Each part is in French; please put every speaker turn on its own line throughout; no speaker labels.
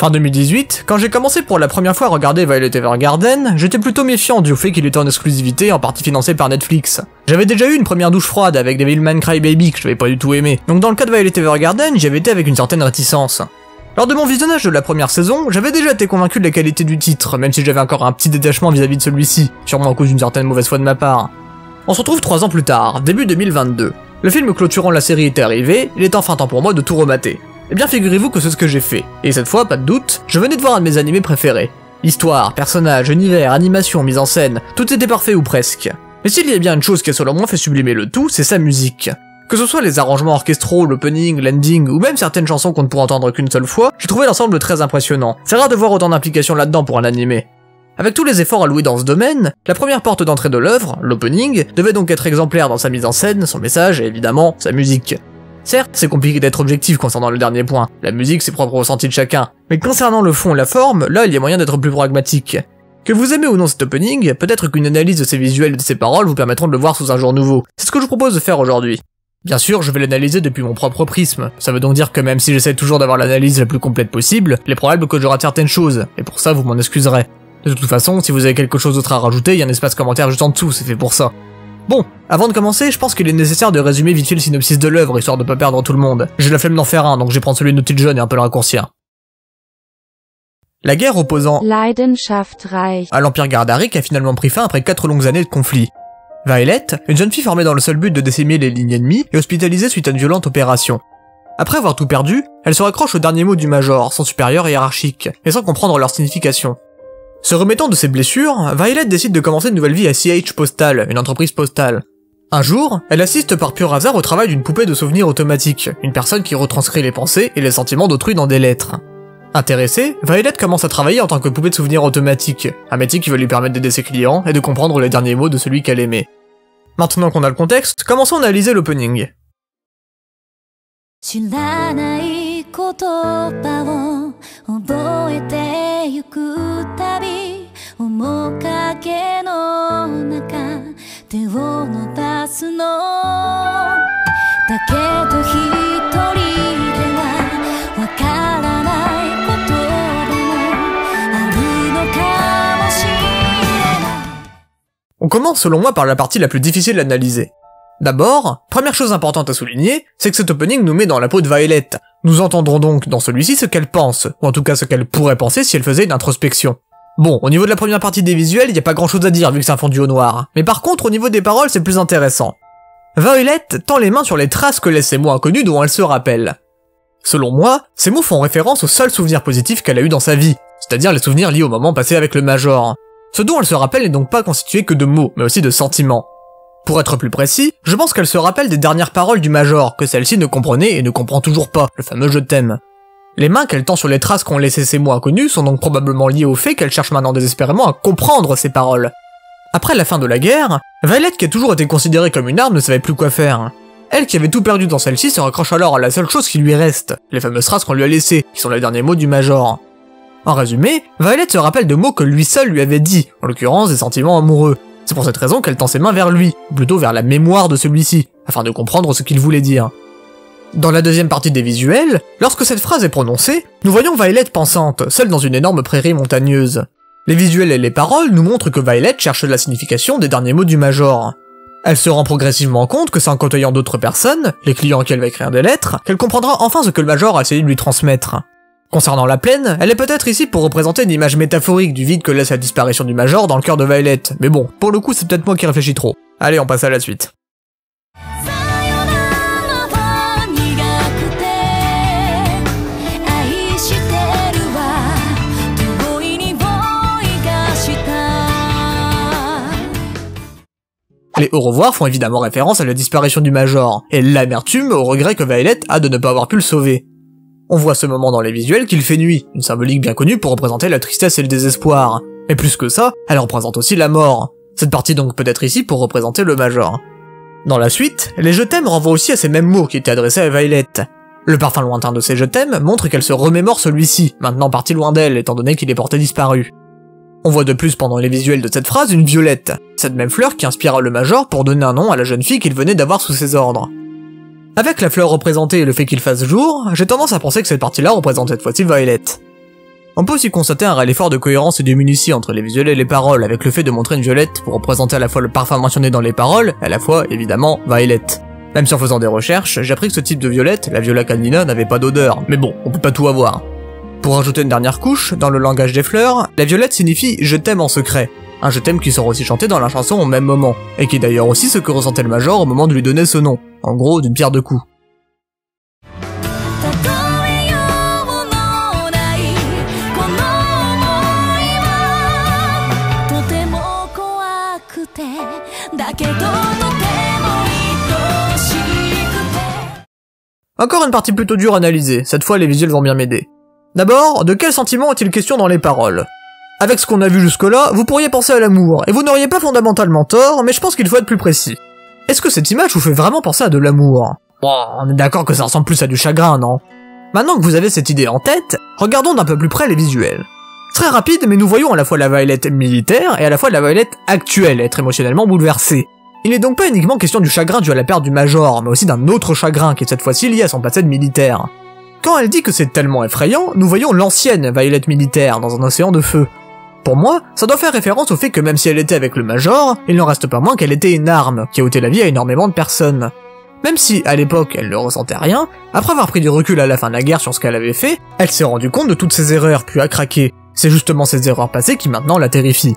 Fin 2018, quand j'ai commencé pour la première fois à regarder Violet Evergarden, j'étais plutôt méfiant dû au fait qu'il était en exclusivité en partie financé par Netflix. J'avais déjà eu une première douche froide avec Devilman Crybaby que je n'avais pas du tout aimé, donc dans le cas de Violet Evergarden, j'y avais été avec une certaine réticence. Lors de mon visionnage de la première saison, j'avais déjà été convaincu de la qualité du titre, même si j'avais encore un petit détachement vis-à-vis de celui-ci, sûrement à cause d'une certaine mauvaise foi de ma part. On se retrouve 3 ans plus tard, début 2022. Le film clôturant la série était arrivé, il est enfin temps pour moi de tout remater. Eh bien figurez-vous que c'est ce que j'ai fait, et cette fois, pas de doute, je venais de voir un de mes animés préférés. Histoire, personnages, univers, animation, mise en scène, tout était parfait ou presque. Mais s'il y a bien une chose qui a selon moi fait sublimer le tout, c'est sa musique. Que ce soit les arrangements orchestraux, l'opening, l'ending, ou même certaines chansons qu'on ne pourra entendre qu'une seule fois, j'ai trouvé l'ensemble très impressionnant. C'est rare de voir autant d'implication là-dedans pour un animé. Avec tous les efforts alloués dans ce domaine, la première porte d'entrée de l'œuvre, l'opening, devait donc être exemplaire dans sa mise en scène, son message et évidemment, sa musique. Certes, c'est compliqué d'être objectif concernant le dernier point, la musique c'est propre au ressenti de chacun, mais concernant le fond et la forme, là il y a moyen d'être plus pragmatique. Que vous aimez ou non cet opening, peut-être qu'une analyse de ses visuels et de ses paroles vous permettront de le voir sous un jour nouveau. C'est ce que je vous propose de faire aujourd'hui. Bien sûr, je vais l'analyser depuis mon propre prisme, ça veut donc dire que même si j'essaie toujours d'avoir l'analyse la plus complète possible, il est probable que je rate certaines choses, et pour ça vous m'en excuserez. De toute façon, si vous avez quelque chose d'autre à rajouter, il y a un espace commentaire juste en dessous, c'est fait pour ça. Bon, avant de commencer, je pense qu'il est nécessaire de résumer vite fait le synopsis de l'œuvre, histoire de pas perdre tout le monde. J'ai la flemme d'en faire un, donc je vais prendre celui de nos petites jeunes et un peu le raccourcir. La guerre opposant
Leidenschaftreich
à l'Empire Gardaric a finalement pris fin après 4 longues années de conflit. Violet, une jeune fille formée dans le seul but de décimer les lignes ennemies, est hospitalisée suite à une violente opération. Après avoir tout perdu, elle se raccroche au dernier mot du Major, son supérieur hiérarchique, et sans comprendre leur signification. Se remettant de ses blessures, Violet décide de commencer une nouvelle vie à CH Postal, une entreprise postale. Un jour, elle assiste par pur hasard au travail d'une poupée de souvenirs automatique, une personne qui retranscrit les pensées et les sentiments d'autrui dans des lettres. Intéressée, Violet commence à travailler en tant que poupée de souvenirs automatique, un métier qui va lui permettre d'aider ses clients et de comprendre les derniers mots de celui qu'elle aimait. Maintenant qu'on a le contexte, commençons à analyser l'opening.
知らない言葉を覚えてゆくたび面影の中手を伸ばすのだけど一人ではわからないこともあるのかもしれない。
On commence selon moi par la partie la plus difficile à analyser. D'abord, première chose importante à souligner, c'est que cet opening nous met dans la peau de Violet. Nous entendrons donc dans celui-ci ce qu'elle pense, ou en tout cas ce qu'elle pourrait penser si elle faisait une introspection. Bon, au niveau de la première partie des visuels, y a pas grand chose à dire vu que c'est un fondu au noir, mais par contre au niveau des paroles c'est plus intéressant. Violet tend les mains sur les traces que laissent ces mots inconnus dont elle se rappelle. Selon moi, ces mots font référence aux seuls souvenirs positifs qu'elle a eu dans sa vie, c'est-à-dire les souvenirs liés au moment passé avec le Major. Ce dont elle se rappelle n'est donc pas constitué que de mots, mais aussi de sentiments. Pour être plus précis, je pense qu'elle se rappelle des dernières paroles du Major, que celle-ci ne comprenait et ne comprend toujours pas, le fameux « je t'aime ». Les mains qu'elle tend sur les traces qu'ont laissé ces mots inconnus sont donc probablement liées au fait qu'elle cherche maintenant désespérément à comprendre ces paroles. Après la fin de la guerre, Violet, qui a toujours été considérée comme une arme, ne savait plus quoi faire. Elle qui avait tout perdu dans celle-ci se raccroche alors à la seule chose qui lui reste, les fameuses traces qu'on lui a laissées, qui sont les derniers mots du Major. En résumé, Violet se rappelle de mots que lui seul lui avait dit, en l'occurrence des sentiments amoureux. C'est pour cette raison qu'elle tend ses mains vers lui, ou plutôt vers la mémoire de celui-ci, afin de comprendre ce qu'il voulait dire. Dans la deuxième partie des visuels, lorsque cette phrase est prononcée, nous voyons Violet pensante, seule dans une énorme prairie montagneuse. Les visuels et les paroles nous montrent que Violet cherche la signification des derniers mots du Major. Elle se rend progressivement compte que c'est en côtoyant d'autres personnes, les clients à qui elle va écrire des lettres, qu'elle comprendra enfin ce que le Major a essayé de lui transmettre. Concernant la plaine, elle est peut-être ici pour représenter une image métaphorique du vide que laisse la disparition du Major dans le cœur de Violet, mais bon, pour le coup c'est peut-être moi qui réfléchis trop. Allez, on passe à la suite. Les au revoir font évidemment référence à la disparition du Major, et l'amertume au regret que Violet a de ne pas avoir pu le sauver. On voit ce moment dans les visuels qu'il fait nuit, une symbolique bien connue pour représenter la tristesse et le désespoir. Mais plus que ça, elle représente aussi la mort. Cette partie donc peut être ici pour représenter le Major. Dans la suite, les je t'aime renvoient aussi à ces mêmes mots qui étaient adressés à Violet. Le parfum lointain de ces je t'aime montre qu'elle se remémore celui-ci, maintenant parti loin d'elle étant donné qu'il est porté disparu. On voit de plus pendant les visuels de cette phrase une violette, cette même fleur qui inspira le Major pour donner un nom à la jeune fille qu'il venait d'avoir sous ses ordres. Avec la fleur représentée et le fait qu'il fasse jour, j'ai tendance à penser que cette partie-là représente cette fois-ci Violet. On peut aussi constater un réel effort de cohérence et de munitie entre les visuels et les paroles, avec le fait de montrer une violette pour représenter à la fois le parfum mentionné dans les paroles, et à la fois, évidemment, Violet. Même si en faisant des recherches, j'ai appris que ce type de violette, la Viola canina, n'avait pas d'odeur, mais bon, on peut pas tout avoir. Pour rajouter une dernière couche, dans le langage des fleurs, la violette signifie « je t'aime en secret », un je t'aime qui sera aussi chanté dans la chanson au même moment, et qui est d'ailleurs aussi ce que ressentait le Major au moment de lui donner ce nom, en gros d'une pierre deux coups. Encore une partie plutôt dure à analyser, cette fois les visuels vont bien m'aider. D'abord, de quel sentiment est-il question dans les paroles? Avec ce qu'on a vu jusque-là, vous pourriez penser à l'amour, et vous n'auriez pas fondamentalement tort, mais je pense qu'il faut être plus précis. Est-ce que cette image vous fait vraiment penser à de l'amour? Bon, on est d'accord que ça ressemble plus à du chagrin, non? Maintenant que vous avez cette idée en tête, regardons d'un peu plus près les visuels. Très rapide, mais nous voyons à la fois la Violet militaire et à la fois la Violet actuelle être émotionnellement bouleversée. Il n'est donc pas uniquement question du chagrin dû à la perte du Major, mais aussi d'un autre chagrin qui est cette fois-ci lié à son passé de militaire. Quand elle dit que c'est tellement effrayant, nous voyons l'ancienne Violet militaire dans un océan de feu. Pour moi, ça doit faire référence au fait que même si elle était avec le Major, il n'en reste pas moins qu'elle était une arme, qui a ôté la vie à énormément de personnes. Même si, à l'époque, elle ne ressentait rien, après avoir pris du recul à la fin de la guerre sur ce qu'elle avait fait, elle s'est rendue compte de toutes ses erreurs, puis a craqué. C'est justement ces erreurs passées qui maintenant la terrifient.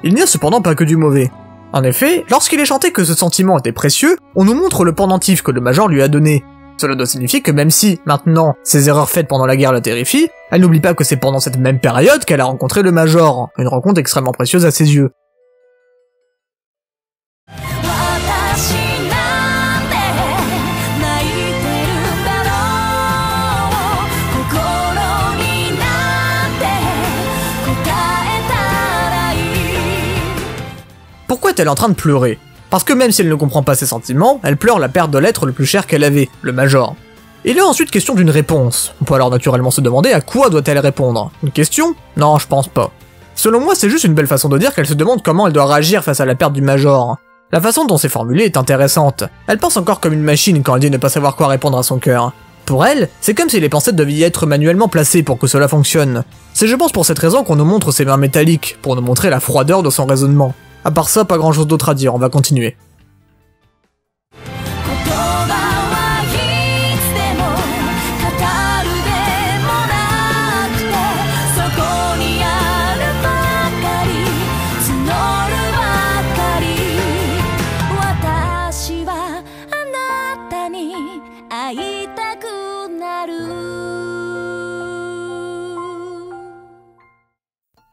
Il n'y a cependant pas que du mauvais. En effet, lorsqu'il est chanté que ce sentiment était précieux, on nous montre le pendentif que le Major lui a donné. Cela doit signifier que même si, maintenant, ces erreurs faites pendant la guerre la terrifient, elle n'oublie pas que c'est pendant cette même période qu'elle a rencontré le Major, une rencontre extrêmement précieuse à ses yeux. Pourquoi est-elle en train de pleurer? Parce que même si elle ne comprend pas ses sentiments, elle pleure la perte de l'être le plus cher qu'elle avait, le Major. Il est ensuite question d'une réponse. On peut alors naturellement se demander à quoi doit-elle répondre? Une question? Non, je pense pas. Selon moi, c'est juste une belle façon de dire qu'elle se demande comment elle doit réagir face à la perte du Major. La façon dont c'est formulé est intéressante. Elle pense encore comme une machine quand elle dit ne pas savoir quoi répondre à son cœur. Pour elle, c'est comme si les pensées devaient être manuellement placées pour que cela fonctionne. C'est je pense pour cette raison qu'on nous montre ses mains métalliques, pour nous montrer la froideur de son raisonnement. À part ça, pas grand chose d'autre à dire, on va continuer.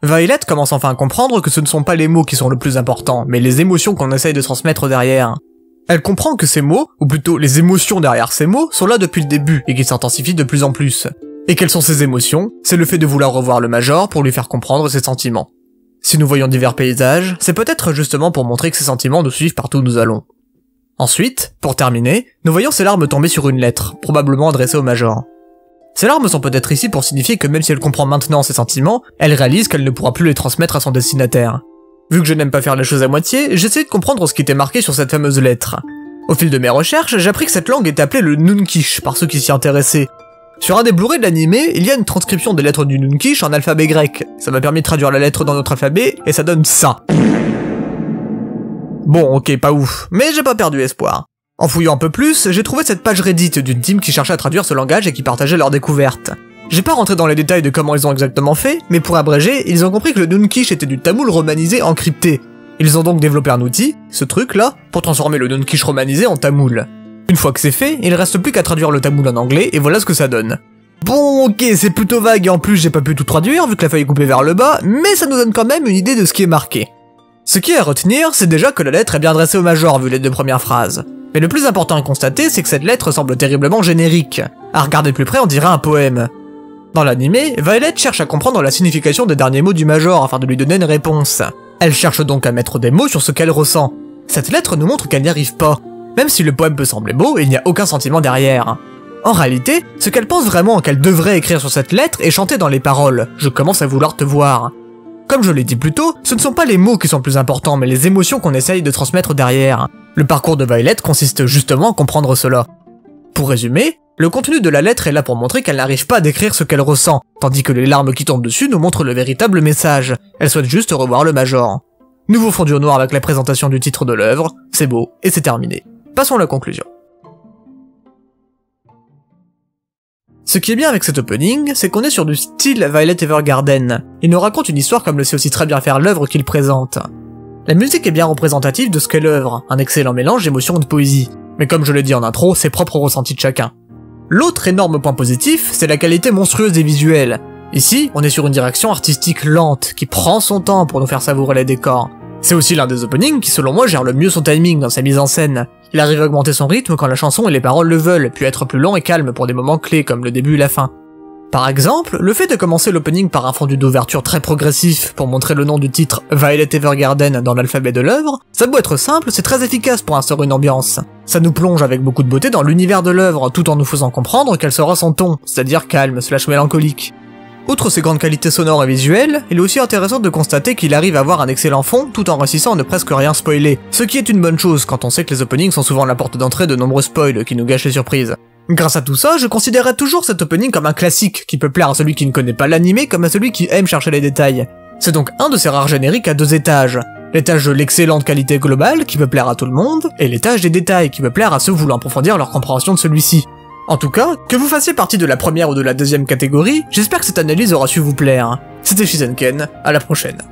Violet commence enfin à comprendre que ce ne sont pas les mots qui sont le plus important, mais les émotions qu'on essaye de transmettre derrière. Elle comprend que ces mots, ou plutôt les émotions derrière ces mots, sont là depuis le début et qu'ils s'intensifient de plus en plus. Et quelles sont ces émotions? C'est le fait de vouloir revoir le Major pour lui faire comprendre ses sentiments. Si nous voyons divers paysages, c'est peut-être justement pour montrer que ces sentiments nous suivent partout où nous allons. Ensuite, pour terminer, nous voyons ces larmes tomber sur une lettre, probablement adressée au Major. Ces larmes sont peut-être ici pour signifier que même si elle comprend maintenant ses sentiments, elle réalise qu'elle ne pourra plus les transmettre à son destinataire. Vu que je n'aime pas faire les choses à moitié, j'essaie de comprendre ce qui était marqué sur cette fameuse lettre. Au fil de mes recherches, j'ai appris que cette langue est appelée le Nunkish par ceux qui s'y intéressaient. Sur un des Blu-ray de l'animé, il y a une transcription des lettres du Nunkish en alphabet grec. Ça m'a permis de traduire la lettre dans notre alphabet, et ça donne ça. Bon, ok, pas ouf, mais j'ai pas perdu espoir. En fouillant un peu plus, j'ai trouvé cette page Reddit d'une team qui cherchait à traduire ce langage et qui partageait leurs découvertes. J'ai pas rentré dans les détails de comment ils ont exactement fait, mais pour abréger, ils ont compris que le Nunkish était du tamoul romanisé encrypté. Ils ont donc développé un outil, ce truc là, pour transformer le Nunkish romanisé en tamoul. Une fois que c'est fait, il reste plus qu'à traduire le tamoul en anglais, et voilà ce que ça donne. Bon, ok, c'est plutôt vague et en plus j'ai pas pu tout traduire vu que la feuille est coupée vers le bas, mais ça nous donne quand même une idée de ce qui est marqué. Ce qui est à retenir, c'est déjà que la lettre est bien adressée au Major vu les deux premières phrases. Mais le plus important à constater, c'est que cette lettre semble terriblement générique. À regarder de plus près, on dirait un poème. Dans l'animé, Violet cherche à comprendre la signification des derniers mots du Major afin de lui donner une réponse. Elle cherche donc à mettre des mots sur ce qu'elle ressent. Cette lettre nous montre qu'elle n'y arrive pas. Même si le poème peut sembler beau, il n'y a aucun sentiment derrière. En réalité, ce qu'elle pense vraiment qu'elle devrait écrire sur cette lettre est chanter dans les paroles « Je commence à vouloir te voir ». Comme je l'ai dit plus tôt, ce ne sont pas les mots qui sont plus importants, mais les émotions qu'on essaye de transmettre derrière. Le parcours de Violet consiste justement à comprendre cela. Pour résumer, Le contenu de la lettre est là pour montrer qu'elle n'arrive pas à décrire ce qu'elle ressent, tandis que les larmes qui tombent dessus nous montrent le véritable message. Elle souhaite juste revoir le Major. Nouveau fondu au noir avec la présentation du titre de l'œuvre, c'est beau, et c'est terminé. Passons à la conclusion. Ce qui est bien avec cet opening, c'est qu'on est sur du style Violet Evergarden. Il nous raconte une histoire comme le sait aussi très bien faire l'œuvre qu'il présente. La musique est bien représentative de ce qu'est l'œuvre, un excellent mélange d'émotion et de poésie. Mais comme je l'ai dit en intro, c'est propre au ressenti de chacun. L'autre énorme point positif, c'est la qualité monstrueuse des visuels. Ici, on est sur une direction artistique lente, qui prend son temps pour nous faire savourer les décors. C'est aussi l'un des openings qui selon moi gère le mieux son timing dans sa mise en scène. Il arrive à augmenter son rythme quand la chanson et les paroles le veulent, puis être plus lent et calme pour des moments clés comme le début et la fin. Par exemple, le fait de commencer l'opening par un fondu d'ouverture très progressif pour montrer le nom du titre Violet Evergarden dans l'alphabet de l'œuvre, ça doit être simple, c'est très efficace pour instaurer une ambiance. Ça nous plonge avec beaucoup de beauté dans l'univers de l'œuvre tout en nous faisant comprendre quel sera son ton, c'est-à-dire calme / mélancolique. Outre ses grandes qualités sonores et visuelles, il est aussi intéressant de constater qu'il arrive à avoir un excellent fond tout en réussissant à ne presque rien spoiler, ce qui est une bonne chose quand on sait que les openings sont souvent la porte d'entrée de nombreux spoils qui nous gâchent les surprises. Grâce à tout ça, je considérerais toujours cet opening comme un classique qui peut plaire à celui qui ne connaît pas l'anime comme à celui qui aime chercher les détails. C'est donc un de ces rares génériques à 2 étages. L'étage de l'excellente qualité globale qui peut plaire à tout le monde, et l'étage des détails qui peut plaire à ceux voulant approfondir leur compréhension de celui-ci. En tout cas, que vous fassiez partie de la première ou de la deuxième catégorie, j'espère que cette analyse aura su vous plaire. C'était Shizenken, à la prochaine.